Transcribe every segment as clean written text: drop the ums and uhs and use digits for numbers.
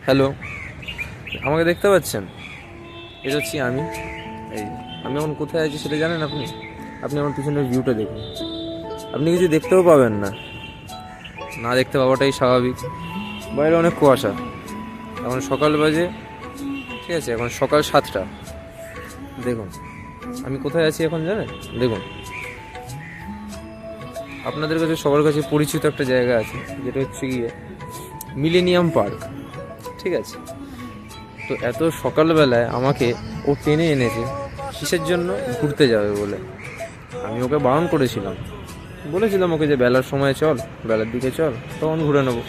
Hello, আমাকে দেখতে পাচ্ছেন? এটা হচ্ছি আমি। এই আমি এখন কোথায় আছি সেটা জানেন আপনি? আপনি আমার পিছনের ভিউটা দেখুন, আপনি কিছু দেখতেও পাবেন না। না দেখতে পাওয়াটাই স্বাভাবিক। বাইরে অনেক কুয়াশা। এখন সকাল বাজে, ঠিক আছে, এখন সকাল 7টা। দেখুন আমি কোথায় আছি এখন জানেন? দেখুন, আপনাদের কাছে সবার কাছে পরিচিত একটা জায়গা আছে, যেটা হচ্ছে গিয়ে মিলেনিয়াম পার্ক। ঠিক আছে, তো এত সকালবেলায় আমাকে ও টেনে এনেছে কিসের জন্য? ঘুরতে যাবে বলে। আমি ওকে বারণ করেছিলাম, বলেছিলাম ওকে যে বেলার সময় চল, বেলার দিকে চল, তখন ঘুরে নেবো।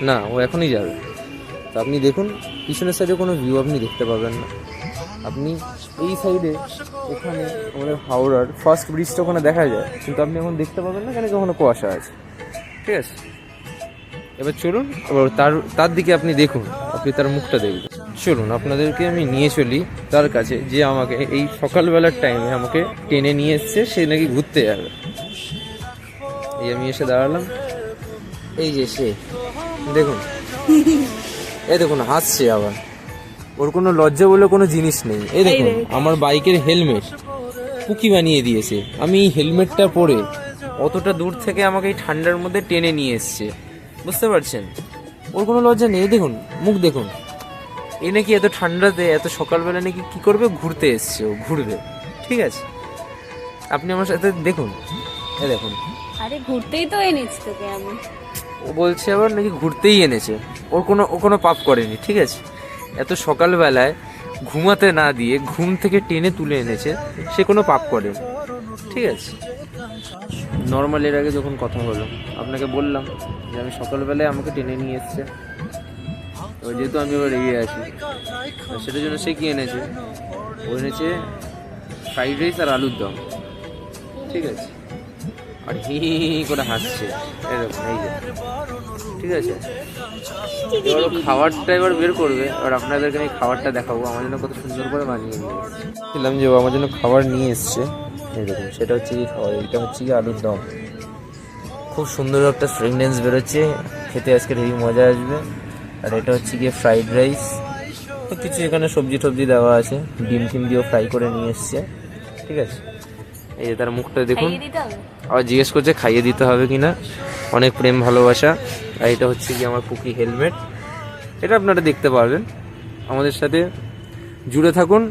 না, ও এখনই যাবে। তো আপনি দেখুন, পিছনের সাইডে কোনো ভিউ আপনি দেখতে পাবেন না। আপনি এই সাইডে, এখানে আমাদের হাওড়ার ফার্স্ট ব্রিজটা ওখানে দেখা যায়, কিন্তু আপনি এখন দেখতে পাবেন না, কেন কি ওখানে কুয়াশা আছে। ঠিক আছে, এবার চলুন, এবার তার তার দিকে আপনি দেখুন, আপনি তার মুখটা দেখবেন। চলুন আপনাদেরকে আমি নিয়ে চলি তার কাছে, যে আমাকে এই সকালবেলার টাইমে আমাকে টেনে নিয়ে এসছে, সে নাকি ঘুরতে যাবে। এই আমি এসে দাঁড়ালাম, এই যে সে, দেখুন, এই দেখুন হাসছে আবার। ওর কোনো লজ্জা বলে কোনো জিনিস নেই। এই দেখুন আমার বাইকের হেলমেট পুকি বানিয়ে দিয়েছে। আমি এই হেলমেটটা পরে অতটা দূর থেকে আমাকে এই ঠান্ডার মধ্যে টেনে নিয়ে এসছে, বুঝতে পারছেন? ওর কোনো লজ্জা নেই। দেখুন মুখ দেখুন। এ নাকি এত ঠান্ডাতে, এত সকালবেলা নাকি কি করবে? ঘুরতে এসছে, ও ঘুরবে। ঠিক আছে, আপনি আমার সাথে দেখুন, এ দেখুন। আরে ঘুরতেই তো এনেছি তোকে আমি। ও বলছে আবার নাকি ঘুরতেই এনেছে। ও কোনো পাপ করেনি। ঠিক আছে, এত সকালবেলায় ঘুমাতে না দিয়ে ঘুম থেকে টেনে তুলে এনেছে, সে কোনো পাপ করেনি। ঠিক আছে, নর্মাল এর আগে যখন কথা হলো আপনাকে বললাম যে আমি সকালবেলায় আমাকে টেনে নিয়ে এসছে। তো যেহেতু আমি এবার রেগে আছি, সেটার জন্য সে কি এনেছে? ও এনেছে ফ্রাইড রাইস আর আলুর দম। ঠিক আছে, আর হি করে হাসছে, এরকম। এই যে, ঠিক আছে, এবার ও খাবারটা এবার বের করবে। এবার আপনাদেরকে আমি খাবারটা দেখাবো, আমার জন্য কত সুন্দর করে বানিয়ে নিয়ে এসেছিলাম, যে ও আমার জন্য খাবার নিয়ে এসছে। এই দেখুন, সেটা হচ্ছে কি খাবার, এটা হচ্ছে কি আলুর দম। খুব সুন্দর একটা ফ্রেগনেন্স বেরোচ্ছে, খেতে আজকে হেভি মজা আসবে। আর এটা হচ্ছে গিয়ে ফ্রাইড রাইস, তো কিছু এখানে সবজি টবজি দেওয়া আছে, ডিম টিম দিয়েও ফ্রাই করে নিয়ে এসছে। ঠিক আছে, এই যে তার মুখটা দেখুন। খাইয়ে দিতে হবে? আবার জিজ্ঞেস করছে খাইয়ে দিতে হবে কিনা। অনেক প্রেম ভালোবাসা। আর এটা হচ্ছে কি আমার পুকি হেলমেট, এটা আপনারা দেখতে পারবেন। আমাদের সাথে জুড়ে থাকুন।